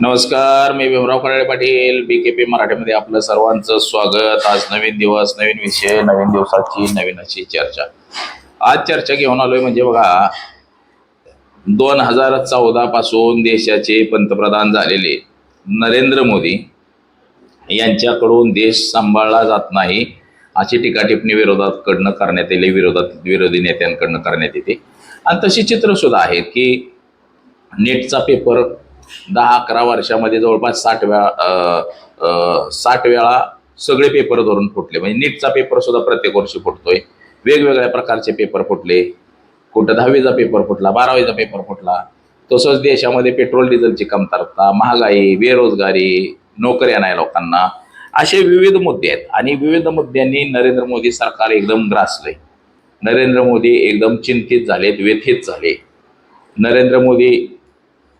नमस्कार, मी भीमराव कराळे पाटील BKP मराठीमध्ये आपलं सर्वांचं स्वागत। आज नवीन दिवस, नवीन विषय, नवीन दिवसाची नवीन अशी चर्चा। आज चर्चा घेऊन आलोय म्हणजे बघा, 2014 पासून देशाचे पंतप्रधान झालेले नरेंद्र मोदी यांच्याकडून देश सांभाळला जात नाही अशी टीकाटिप्पणी विरोधाकडनं करण्यात येते, विरोधी नेत्यांकडनं करण्यात येते। आणि तशी चित्र सुद्धा आहेत की नेटचा पेपर 10-11 वर्षामध्ये जवळपास 60 वेळा सगळे पेपर धरून फुटले। म्हणजे नीटचा पेपर सुद्धा प्रत्येक वर्षी फुटतोय, वेगवेगळ्या प्रकारचे पेपर फुटले, कुठं 10वीचा पेपर फुटला, 12वीचा पेपर फुटला। तसंच देशामध्ये पेट्रोल डिझेलची कमतरता, महागाई, बेरोजगारी, नोकऱ्या नाही लोकांना, असे विविध मुद्दे आहेत। आणि विविध मुद्द्यांनी नरेंद्र मोदी सरकार एकदम ग्रासलंय। नरेंद्र मोदी एकदम चिंतित झालेत, व्यथित झाले। नरेंद्र मोदी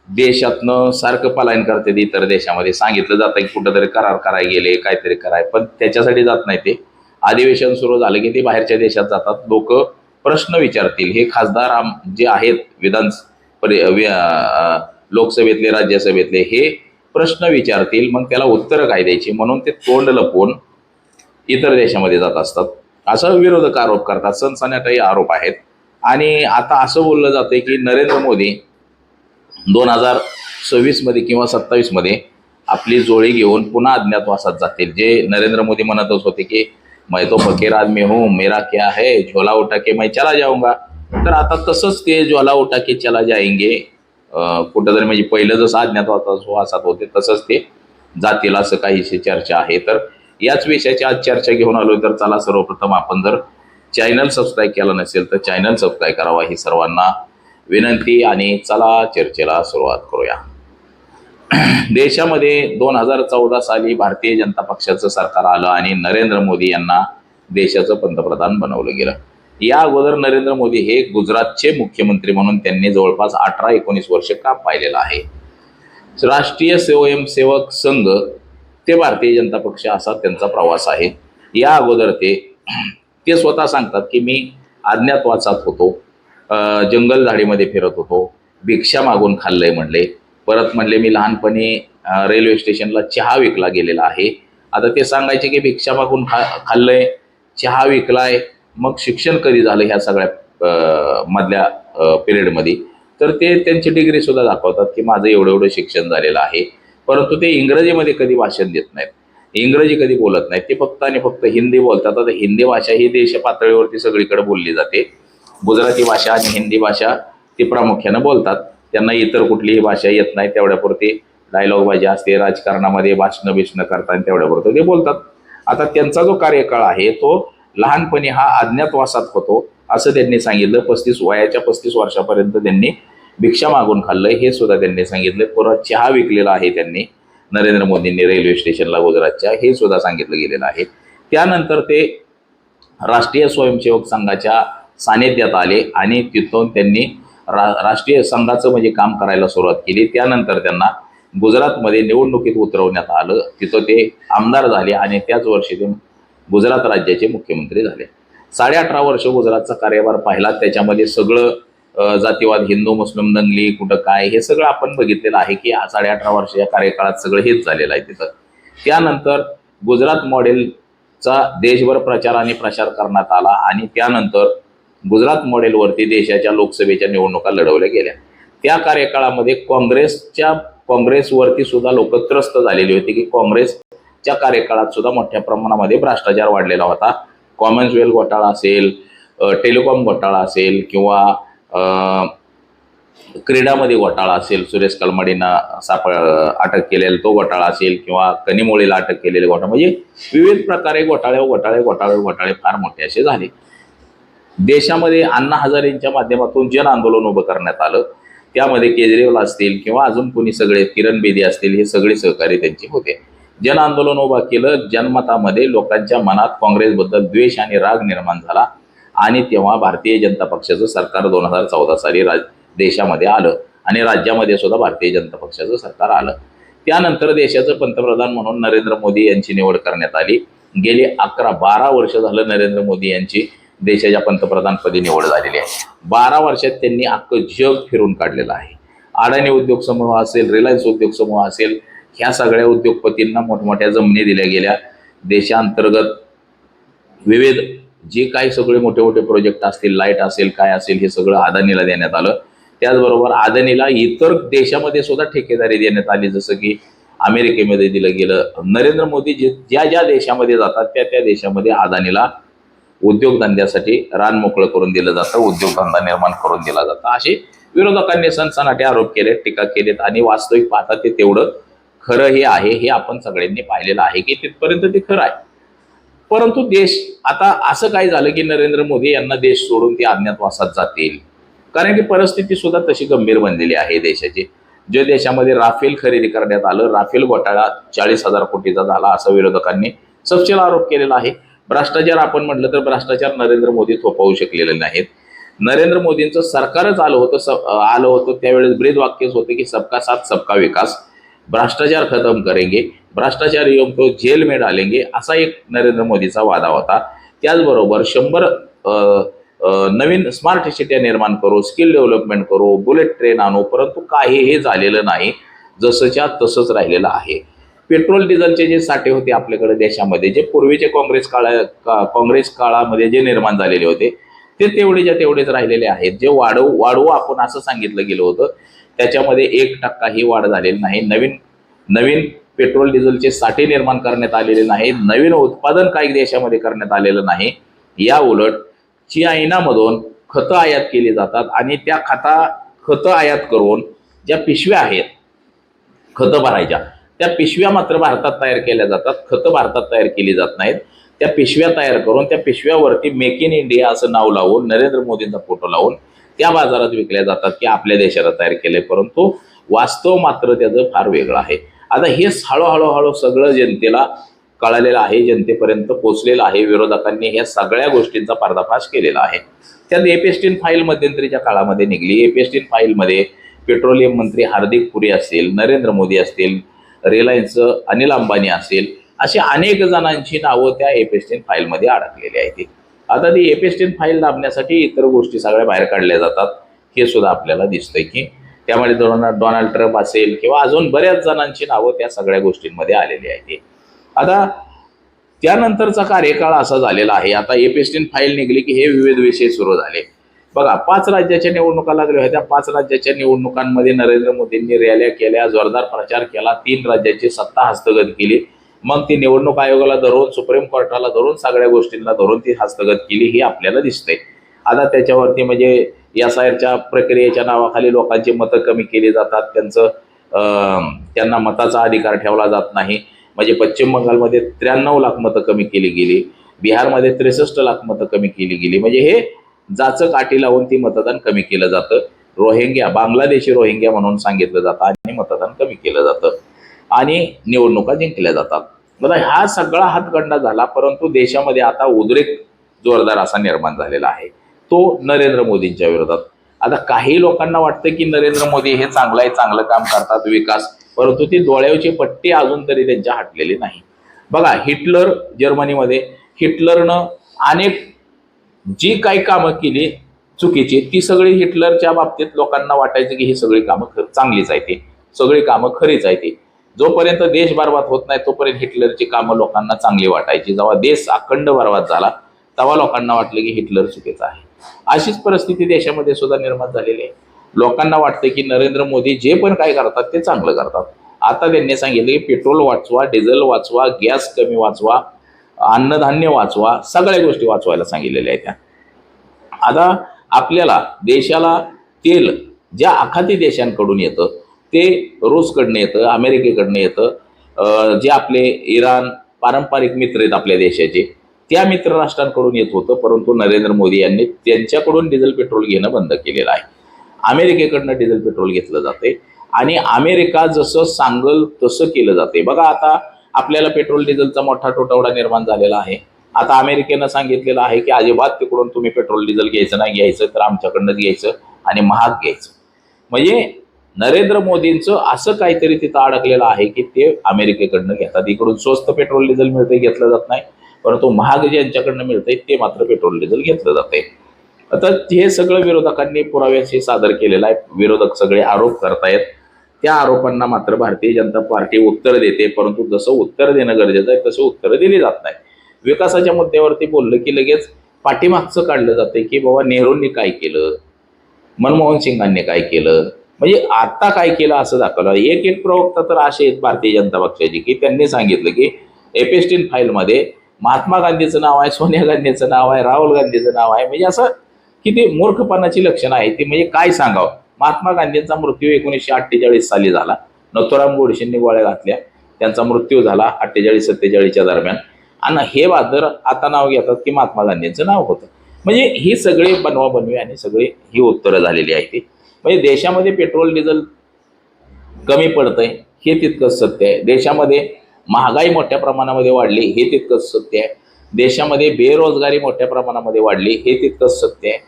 देशातनं सारखं पलायन करते, इतर देशामध्ये सांगितलं जातं की कुठंतरी करार कराय गेले, काहीतरी कराय, पण त्याच्यासाठी जात नाही। ते अधिवेशन सुरू झालं की ते बाहेरच्या देशात जातात, लोक प्रश्न विचारतील। हे खासदार जे आहेत लोकसभेतले, राज्यसभेतले, हे प्रश्न विचारतील, मग त्याला उत्तर काय द्यायची म्हणून ते तोंड लपवून इतर देशामध्ये जात असतात, असं विरोधक आरोप करतात। सनसनाटाई आरोप आहेत। आणि आता असं बोललं जातंय की नरेंद्र मोदी 2026 मध्ये किंवा 27 मध्ये आपली जोळी घेऊन पुन्हा अज्ञातवासात जातील। जे नरेंद्र मोदी म्हणतच होते की मैं तो फकीर आदमी हूं, मेरा क्या है, झोला उठा के मैं चला जाऊंगा, तर आता तसंच ते झोला उठा के चला जाएंगे। कुठंतरी म्हणजे पहिलं जसं अज्ञातवासात होते तसंच ते जातील, असं काहीशी चर्चा आहे। तर याच विषयाची आज चर्चा घेऊन आलोय। तर चला, सर्वप्रथम आपण जर चॅनल सबस्क्राईब केला नसेल तर चॅनल सबस्क्राईब करावा ही सर्वांना विनंती। आणि चला चर्चेला सुरुवात करूया। देशामध्ये 2014 साली भारतीय जनता पक्षाचं सरकार आलं आणि नरेंद्र मोदी यांना देशाचं पंतप्रधान बनवलं गेलं। या अगोदर नरेंद्र मोदी हे गुजरातचे मुख्यमंत्री म्हणून त्यांनी जवळपास 18-19 वर्ष काम पाहिलेलं आहे। राष्ट्रीय स्वयंसेवक संघ ते भारतीय जनता पक्ष असा त्यांचा प्रवास आहे। या अगोदर ते स्वतः सांगतात की मी अज्ञातवासात होतो, जंगल झाडीमध्ये फिरत होतो, भिक्षा मागून खाल्लंय म्हणले। परत म्हणले मी लहानपणी रेल्वे स्टेशनला चहा विकला गेलेला आहे। आता ते सांगायचे की भिक्षा मागून खाल्लंय, चहा विकलाय, मग शिक्षण कधी झालं ह्या सगळ्या मधल्या पिरियडमध्ये, तर ते त्यांची डिग्री सुद्धा दाखवतात की माझं एवढं एवढं शिक्षण झालेलं आहे। परंतु ते इंग्रजीमध्ये कधी भाषण देत नाहीत, इंग्रजी कधी बोलत नाहीत, ते फक्त आणि फक्त हिंदी बोलतात। आता हिंदी भाषा ही देश पातळीवरती सगळीकडे बोलली जाते। गुजराती भाषा आणि हिंदी भाषा ते प्रामुख्यानं बोलतात, त्यांना इतर कुठलीही भाषा येत नाही। तेवढ्यापुरती डायलॉग बाजी असते, राजकारणामध्ये भाषण करताना तेवढ्यापुरतं ते बोलतात। आता त्यांचा जो कार्यकाळ आहे तो लहानपणी हा अज्ञातवासात होतो असं त्यांनी सांगितलं। वयाच्या 35 वर्षापर्यंत त्यांनी भिक्षा मागून खाल्लंय हे सुद्धा त्यांनी सांगितलं। परत चहा विकलेला आहे त्यांनी, नरेंद्र मोदींनी रेल्वे स्टेशनला गुजरातच्या, हे सुद्धा सांगितलं गेलेलं आहे। त्यानंतर ते राष्ट्रीय स्वयंसेवक संघाच्या सानिध्यात आले आणि तिथून त्यांनी राष्ट्रीय संघाचं म्हणजे काम करायला सुरुवात केली। त्यानंतर त्यांना गुजरातमध्ये निवडणुकीत उतरवण्यात आलं, तिथं ते आमदार झाले आणि त्याच वर्षी ते गुजरात राज्याचे मुख्यमंत्री झाले। 18.5 वर्ष गुजरातचा कार्यभार पाहिला, त्याच्यामध्ये सगळं जातीवाद, हिंदू मुस्लिम दंगली, कुठं काय, हे सगळं आपण बघितलेलं आहे की 18.5 वर्ष या कार्यकाळात सगळं हेच झालेलं आहे तिथं। त्यानंतर गुजरात मॉडेलचा देशभर प्रचार आणि प्रसार करण्यात आला आणि त्यानंतर गुजरात मॉडेलवरती देशाच्या लोकसभेच्या निवडणुका लढवल्या गेल्या। त्या कार्यकाळामध्ये काँग्रेसवरती सुद्धा लोक त्रस्त झालेली होती की काँग्रेसच्या कार्यकाळात सुद्धा मोठ्या प्रमाणामध्ये भ्रष्टाचार वाढलेला होता। कॉमन्सवेल्थ घोटाळा असेल, टेलिकॉम घोटाळा असेल, किंवा क्रीडामध्ये घोटाळा असेल, सुरेश कलमाडींना अटक केलेला तो घोटाळा असेल, किंवा कनिमोळीला अटक केलेले घोटाळे, म्हणजे विविध प्रकारे घोटाळे फार मोठे असे झाले। देशामध्ये अण्णा हजारेंच्या माध्यमातून जन आंदोलन उभं करण्यात आलं, त्यामध्ये केजरीवाल असतील किंवा अजून कोणी सगळे, किरण बेदी असतील, हे सगळे सहकारी त्यांचे होते। जन आंदोलन उभं केलं, जनमतामध्ये लोकांच्या मनात काँग्रेसबद्दल द्वेष आणि राग निर्माण झाला आणि तेव्हा भारतीय जनता पक्षाचं सरकार 2014 साली देशामध्ये आलं आणि राज्यामध्ये सुद्धा भारतीय जनता पक्षाचं सरकार आलं। त्यानंतर देशाचं पंतप्रधान म्हणून नरेंद्र मोदी यांची निवड करण्यात आली। गेली 11-12 वर्ष झालं नरेंद्र मोदी यांची देशाच्या पंतप्रधानपदी निवड झालेली आहे। 12 वर्षात त्यांनी अख्खं जग फिरून काढलेलं आहे। अडाणी उद्योग समूह असेल, रिलायन्स उद्योग समूह असेल, ह्या सगळ्या उद्योगपतींना मोठमोठ्या जमिनी दिल्या गेल्या. देशांतर्गत विविध जे काही सगळे मोठे मोठे प्रोजेक्ट असतील, लाईट असेल, काय असेल, हे सगळं अदानीला देण्यात आलं. त्याचबरोबर अदानीला इतर देशामध्ये सुद्धा ठेकेदारी देण्यात आली, जसं की अमेरिकेमध्ये दिलं गेलं. नरेंद्र मोदी ज्या ज्या देशामध्ये जातात त्या त्या देशामध्ये अदानीला उद्योगधंद्यासाठी रान मोकळं करून दिलं जातं, उद्योगधंदा निर्माण करून दिला जातं. असे विरोधकांनी सनसनाटे आरोप केले, टीका केलेत आणि वास्तविक पाहता ते तेवढं खरं हे आहे, हे आपण सगळ्यांनी पाहिलेलं आहे की तिथपर्यंत ते खरं आहे. परंतु देश आता असं काय झालं की नरेंद्र मोदी यांना देश सोडून ते अज्ञातवासात जातील, कारण की परिस्थिती सुद्धा तशी गंभीर बनलेली आहे देशाची. जे देशामध्ये राफेल खरेदी करण्यात आलं, राफेल घोटाळा 40,000 कोटीचा झाला, असं विरोधकांनी सपशेल आरोप केलेला आहे. भ्रष्टाचार आपण म्हटलं तर भ्रष्टाचार नरेंद्र मोदी थोपवू शकलेले नाहीत. नरेंद्र मोदींचं सरकारच आलं होतं त्यावेळेस ब्रीदवाक्यच होते की सबका साथ सबका विकास, भ्रष्टाचार खत्म करेंगे, भ्रष्टाचारी योग तो जेल में डालेंगे, असा एक नरेंद्र मोदीचा वादा होता. त्याचबरोबर 100 नवीन स्मार्ट सिट्या निर्माण करू, स्किल डेव्हलपमेंट करू, बुलेट ट्रेन आणू, परंतु काहीही झालेलं नाही, जसंच्या तसंच राहिलेलं आहे. पेट्रोल डिझेलचे जे साठे होते आपल्याकडे देशामध्ये, जे पूर्वीचे काँग्रेस काळामध्ये जे निर्माण झालेले होते ते तेवढेच्या तेवढेच राहिलेले आहेत. जे वाढवू आपण असं सांगितलं गेलं होतं, त्याच्यामध्ये 1% वाढ झालेली नाही. नवीन पेट्रोल डिझेलचे साठे निर्माण करण्यात आलेले नाही, नवीन उत्पादन काही देशामध्ये करण्यात आलेलं नाही. या उलट चायनामधून खतं आयात केली जातात आणि त्या खतं आयात करून ज्या पिशव्या आहेत खतं भरायच्या, त्या पिशव्या मात्र भारतात तयार केल्या जातात, खतं भारतात तयार केली जात नाहीत. त्या पिशव्या तयार करून त्या पिशव्यावरती मेक इन इंडिया असं नाव लावून, नरेंद्र मोदींचा फोटो लावून त्या बाजारात विकल्या जातात की आपल्या देशाला तयार केले, परंतु वास्तव मात्र त्याचं फार वेगळं आहे. आता हे हळूहळू सगळं जनतेला कळालेलं आहे, जनतेपर्यंत पोहोचलेलं आहे. विरोधकांनी ह्या सगळ्या गोष्टींचा पर्दाफाश केलेला आहे. त्यात एपेस्टिन फाईल मध्यंतरीच्या काळामध्ये निघली. एपेस्टिन फाईलमध्ये पेट्रोलियम मंत्री हार्दिक पुरी असतील, नरेंद्र मोदी असतील, रिलायन्सचं अनिल अंबानी असेल, अशी अनेक जणांची नावं त्या एपेस्टिन फाईलमध्ये अडकलेली आहेत. आता ती एपेस्टिन फाईल दाबण्यासाठी इतर गोष्टी सगळ्या बाहेर काढल्या जातात, हे सुद्धा आपल्याला दिसतंय की त्यामध्ये डोनाल्ड ट्रम्प असेल किंवा अजून बऱ्याच जणांची नावं त्या सगळ्या गोष्टींमध्ये आलेली आहेत. आता त्यानंतरचा कार्यकाळ असा झालेला आहे, आता एपेस्टिन फाईल निघली की हे विविध विषय सुरू झाले. बघा, 5 राज्याच्या निवडणुका लागल्या होत्या. 5 राज्याच्या निवडणुकांमध्ये नरेंद्र मोदींनी रॅल्या केल्या, जोरदार प्रचार केला, 3 राज्याची सत्ता हस्तगत केली. मग ती निवडणूक आयोगाला धरून, सुप्रीम कोर्टाला धरून, सगळ्या गोष्टींना धरून ती हस्तगत केली, ही आपल्याला दिसतंय. आता त्याच्यावरती म्हणजे SIRच्या प्रक्रियेच्या नावाखाली लोकांची मतं कमी केली जातात, त्यांना मताचा अधिकार ठेवला जात नाही. म्हणजे पश्चिम बंगालमध्ये 93 लाख मतं कमी केली गेली, बिहारमध्ये 63 लाख मतं कमी केली गेली. म्हणजे हे जाचक अटी लावून ती मतदान कमी केलं जातं. बांगलादेशी रोहिंग्या म्हणून सांगितलं जातं आणि मतदान कमी केलं जातं आणि निवडणुका जिंकल्या जातात. बघा, हा सगळा हातगंडा झाला, परंतु देशामध्ये आता उद्रेक जोरदार असा निर्माण झालेला आहे, तो नरेंद्र मोदींच्या विरोधात. आता काही लोकांना वाटतं की नरेंद्र मोदी हे चांगलं काम करतात, विकास, परंतु ती डोळ्याची पट्टी अजून तरी त्यांच्या हटलेली नाही. बघा, जर्मनीमध्ये हिटलरनं अनेक जी काही कामं केली चुकीची, ती सगळी हिटलरच्या बाबतीत लोकांना वाटायचं की ही सगळी कामं चांगलीच आहे, ती सगळी कामं खरीच आहे. ती जोपर्यंत देश बरबाद होत नाही तोपर्यंत हिटलरची कामं लोकांना चांगली वाटायची. जेव्हा देश अखंड बरबाद झाला तेव्हा लोकांना वाटलं की हिटलर चुकीचा आहे. अशीच परिस्थिती देशामध्ये सुद्धा निर्माण झालेली आहे. लोकांना वाटतं की नरेंद्र मोदी जे पण काय करतात ते चांगलं करतात. आता त्यांनी सांगितलं की पेट्रोल वाचवा, डिझेल वाचवा, गॅस कमी वाचवा, अन्नधान्य वाचवा, सगळ्या गोष्टी वाचवायला सांगितलेल्या आहेत. आता आपल्याला देशाला तेल ज्या आखाती देशांकडून येतं, ते रूसकडनं येतं, अमेरिकेकडनं येतं, जे आपले इराण पारंपरिक मित्र आहेत आपल्या देशाचे, त्या मित्र राष्ट्रांकडून येत होतं. परंतु नरेंद्र मोदी यांनी त्यांच्याकडून डिझेल पेट्रोल घेणं बंद केलेलं आहे. अमेरिकेकडनं डिझेल पेट्रोल घेतलं जाते आणि अमेरिका जसं सांगल तसं केलं जाते. बघा, आता आपल्याला पेट्रोल डिझेलचा मोठा तुटवडा निर्माण झालेला आहे. आता अमेरिकेनं सांगितलेलं आहे की अजिबात तिकडून तुम्ही पेट्रोल डिझेल घ्यायचं नाही, घ्यायचं तर आमच्याकडनंच घ्यायचं आणि महाग घ्यायचं. म्हणजे नरेंद्र मोदींचं असं काहीतरी तिथं अडकलेलं आहे की ते अमेरिकेकडनं घेतात. इकडून स्वस्त पेट्रोल डिझेल मिळतंय, घेतलं जात नाही, परंतु महाग जे यांच्याकडनं मिळतंय ते मात्र पेट्रोल डिझेल घेतलं जाते. आता हे सगळं विरोधकांनी पुराव्याशी सादर केलेलं आहे. विरोधक सगळे आरोप करतायत. त्या आरोपांना मात्र भारतीय जनता पार्टी उत्तर देते, परंतु जसं उत्तर देणं गरजेचं आहे तसं उत्तर दिली जात नाही. विकासाच्या मुद्द्यावरती बोललं की लगेच पाठीमागचं काढलं जातं की बाबा नेहरूंनी काय केलं, मनमोहन सिंगांनी काय केलं, म्हणजे आता काय केलं असं दाखवलं. एक एक प्रवक्ता तर असे आहेत भारतीय जनता पक्षाची की त्यांनी सांगितलं की एपेस्टिन फाईलमध्ये महात्मा गांधीचं नाव आहे, सोनिया गांधीचं नाव आहे, राहुल गांधीचं नाव आहे. म्हणजे असं किती मूर्खपणाची लक्षणं आहे ती, म्हणजे काय सांगावं. महात्मा गांधींचा मृत्यू 1948 साली झाला. नथुराम गोडसेंनी गोळ्या घातल्या, त्यांचा मृत्यू झाला 48-47 दरम्यान. आणि हे बादर आता नाव घेतात की महात्मा गांधींचं नाव होतं. म्हणजे ही सगळी बनवाबनवी आणि सगळी ही उत्तरं झालेली आहे ती. म्हणजे देशामध्ये पेट्रोल डिझेल कमी पडतंय हे तितकंच सत्य आहे. देशामध्ये महागाई मोठ्या प्रमाणामध्ये वाढली हे तितकंच सत्य आहे. देशामध्ये बेरोजगारी मोठ्या प्रमाणामध्ये वाढली हे तितकंच सत्य आहे.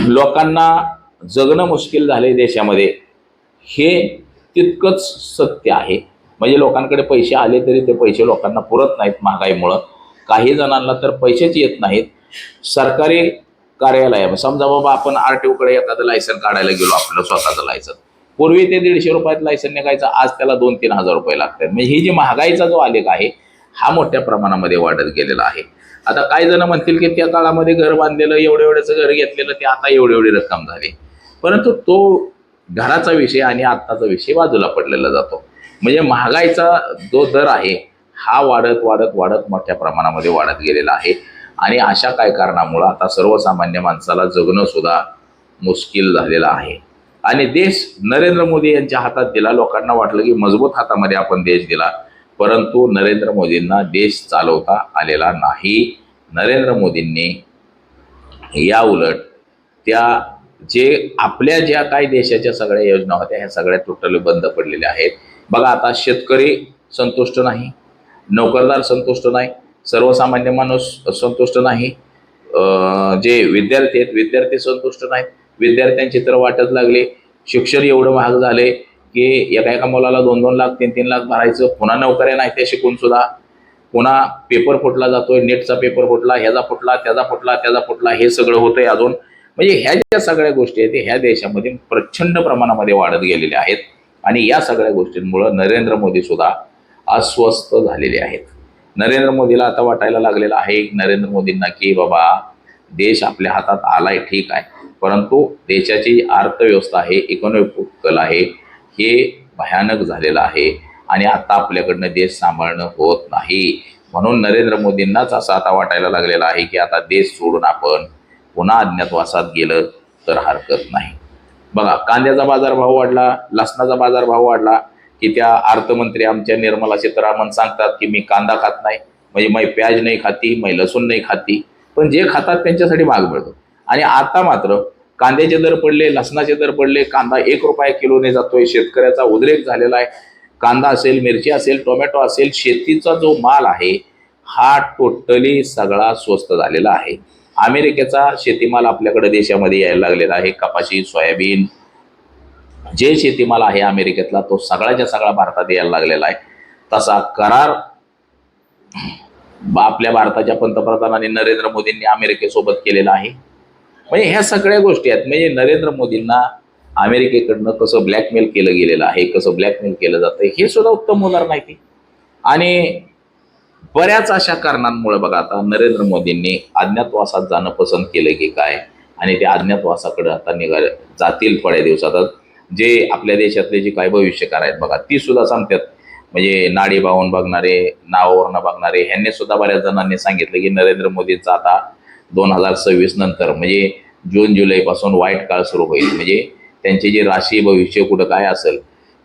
लोकांना जगणं मुश्किल झाले देशामध्ये हे तितकंच सत्य आहे. म्हणजे लोकांकडे पैसे आले तरी ते पैसे लोकांना पुरत नाहीत महागाईमुळं. काही जणांना तर पैसेच येत नाहीत. सरकारी कार्यालय समजा बाबा आपण RTOकडे एखादं लायसन काढायला गेलो, आपलं स्वतःचं लायसन, पूर्वी ते 150 रुपयात लायसन निघायचं, आज त्याला 2-3 हजार रुपये लागतात. म्हणजे ही जी महागाईचा जो आलेख आहे हा मोठ्या प्रमाणामध्ये वाढत गेलेला आहे. आता काही जण म्हणतील की त्या काळामध्ये घर बांधलेलं, एवढं घर घेतलेलं, ते आता एवढी रक्कम झाली. परंतु तो घराचा विषय आणि आत्ताचा विषय बाजूला पडलेला जातो. म्हणजे महागाईचा जो दर आहे हा वाढत वाढत वाढत मोठ्या प्रमाणामध्ये वाढत गेलेला आहे. आणि अशा काय कारणामुळं आता सर्वसामान्य माणसाला जगणं सुद्धा मुश्किल झालेलं आहे. आणि देश नरेंद्र मोदी यांच्या हातात दिला. लोकांना वाटलं की मजबूत हातामध्ये आपण देश दिला, परंतु नरेंद्र मोदींना देश चालवता आलेला नाही. नरेंद्र मोदींनी या उलट त्या आपल्या ज्या काही देशाच्या सगळ्या योजना होत्या ह्या सगळ्या टोटली बंद पडलेल्या आहेत. बघा आता शेतकरी संतुष्ट नाही, नोकरदार संतुष्ट नाही, सर्वसामान्य माणूस संतुष्ट नाही, जे विद्यार्थी आहेत विद्यार्थी संतुष्ट नाहीत. विद्यार्थ्यांची तर वाटच लागली. शिक्षण एवढं महाग झाले की एका मुलाला 2-2 लाख 3-3 लाख भरायचं, पुन्हा नोकऱ्या नाही त्या शिकून सुद्धा. पुन्हा पेपर फुटला जातोय, नेटचा पेपर फुटला, ह्याचा फुटला, त्याचा फुटला, हे सगळं होतंय अजून. म्हणजे ह्या ज्या सगळ्या गोष्टी आहेत ह्या देशामध्ये प्रचंड प्रमाणामध्ये वाढत गेलेल्या आहेत. आणि या सगळ्या गोष्टींमुळं नरेंद्र मोदी सुद्धा अस्वस्थ झालेले आहेत. नरेंद्र मोदीला आता वाटायला लागलेलं आहे नरेंद्र मोदींना की बाबा देश आपल्या हातात आलाय ठीक आहे, परंतु देशाची अर्थव्यवस्था आहे, इकॉनॉमिक कल आहे, हे भयानक झालेलं आहे आणि आता आपल्याकडनं देश सांभाळणं होत नाही. म्हणून नरेंद्र मोदींनाच असं आता वाटायला लागलेलं आहे की आता देश सोडून आपण पुन्हा अज्ञातवासात गेलं तर हरकत नाही. बघा कांद्याचा बाजारभाव वाढला, लसणाचा बाजारभाव वाढला की त्या अर्थमंत्री आमच्या निर्मला सीतारामन सांगतात की मी कांदा खात नाही, म्हणजे मै प्याज नाही खाती, मै लसूण नाही खाती, पण जे खातात त्यांच्यासाठी महाग मिळतो. आणि आता मात्र कांद्याचे दर पडले, लसणाचे दर पडले, कांदा 1 रुपया किलोने जातोय. शेतकऱ्याचा उद्रेक झालेला आहे. कांदा असेल, मिरची असेल, टोमॅटो असेल, शेतीचा जो माल आहे हा टोटली सगळा स्वस्त झालेला आहे. अमेरिकेचा शेतीमाल आपल्याकडे देशामध्ये यायला लागलेला आहे. कपाशी, सोयाबीन, जे शेतीमाल आहे अमेरिकेतला तो सगळ्याच्या सगळा भारतात यायला लागलेला आहे. तसा करार आपल्या भारताच्या पंतप्रधानांनी नरेंद्र मोदींनी अमेरिकेसोबत केलेला आहे. म्हणजे ह्या सगळ्या गोष्टी आहेत. म्हणजे नरेंद्र मोदींना अमेरिकेकडनं कसं ब्लॅकमेल केलं गेलेलं आहे, कसं ब्लॅकमेल केलं जातं हे सुद्धा उत्तम उदाहरण आहे. आणि बऱ्याच अशा कारणांमुळे बघा आता नरेंद्र मोदींनी अज्ञातवासात जाणं पसंत केलं की काय, आणि त्या अज्ञातवासाकडे आता जातील थोड्या दिवसातच. जे आपल्या देशातले जे काही भविष्यकार आहेत बघा ती सुद्धा सांगतात. म्हणजे नाडी पाहून बघणारे, नावावरनं बघणारे, ह्यांनी सुद्धा बऱ्याच जणांनी सांगितलं की नरेंद्र मोदींचा आता 2026 नंतर म्हणजे जून-जुलै पासून वाईट काळ सुरू होईल. म्हणजे त्यांची जी राशी भविष्य कुठं काय असेल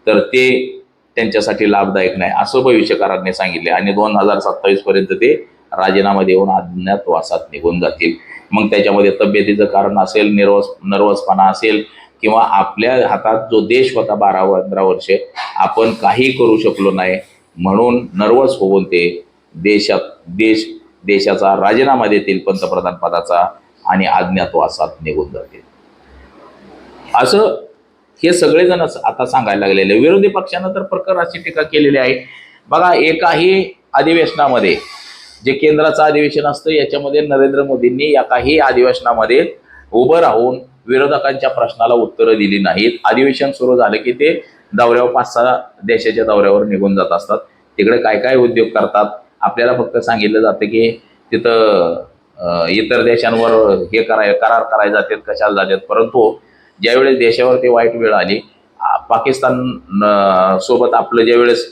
तर ते त्यांच्यासाठी लाभदायक नाही असं भविष्यकारांनी सांगितले. आणि 2027 पर्यंत ते राजीनामा देऊन अज्ञातवासात निघून जातील. मग त्याच्यामध्ये तब्येतीचं कारण असेल, नर्वसपणा असेल, किंवा आपल्या हातात जो देश होता 12-15 वर्षे आपण काही करू शकलो नाही म्हणून नर्वस होऊन ते देशाचा राजीनामा देतील पंतप्रधान पदाचा आणि अज्ञातवासात निघून जातील. असं हे सगळेजण आता सांगायला लागलेले. विरोधी पक्षानं तर प्रखर अशी टीका केलेली आहे. बघा एकाही अधिवेशनामध्ये जे केंद्राचं अधिवेशन असतं याच्यामध्ये नरेंद्र मोदींनी या काही अधिवेशनामध्ये उभं राहून विरोधकांच्या प्रश्नाला उत्तरं दिली नाहीत. अधिवेशन सुरू झालं की ते दौऱ्यावर 5-6 देशाच्या दौऱ्यावर निघून जात असतात. तिकडे काय काय उद्योग करतात आपल्याला फक्त सांगितलं जातं की तिथं इतर देशांवर हे करार करायला जातात, कशाला जातात. परंतु ज्यावेळेस देशावरती वाईट वेळ आली, पाकिस्तान सोबत आपलं ज्यावेळेस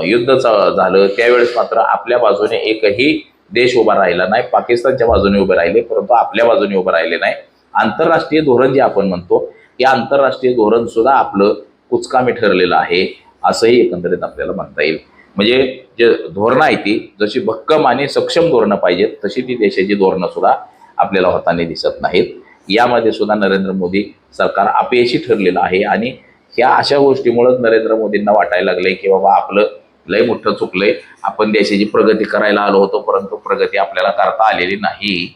युद्ध झालं त्यावेळेस मात्र आपल्या बाजूने एकही देश उभा राहिला नाही. पाकिस्तानच्या बाजूने उभे राहिले परंतु आपल्या बाजूने उभे राहिले नाही. आंतरराष्ट्रीय धोरण जे आपण म्हणतो ते आंतरराष्ट्रीय धोरण सुद्धा आपलं कुचकामी ठरलेलं आहे असंही एकंदरीत आपल्याला म्हणता येईल. म्हणजे जे धोरणं आहे ती जशी भक्कम आणि सक्षम धोरणं पाहिजेत तशी ती देशाची धोरणं सुद्धा आपल्याला होताना दिसत नाहीत. यामध्ये सुद्धा नरेंद्र मोदी सरकार अपयशी ठरलेलं आहे आणि ह्या अशा गोष्टीमुळेच नरेंद्र मोदींना वाटायला लागलंय की बाबा आपलं लय मोठं चुकलंय, आपण देशाची प्रगती करायला आलो होतो परंतु प्रगती आपल्याला करता आलेली नाही,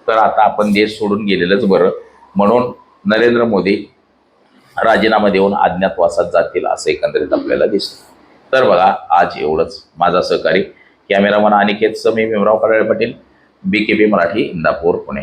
तर आता आपण देश सोडून गेलेलंच बरं. म्हणून नरेंद्र मोदी राजीनामा देऊन अज्ञातवासात जातील असं एकंदरीत आपल्याला दिसतं. तर बघा आज एवढंच. माझा सहकारी कॅमेरामन अनिकेत समी, भीमराव कडाळे पाटील, BKB मराठी, इंदापूर, पुणे.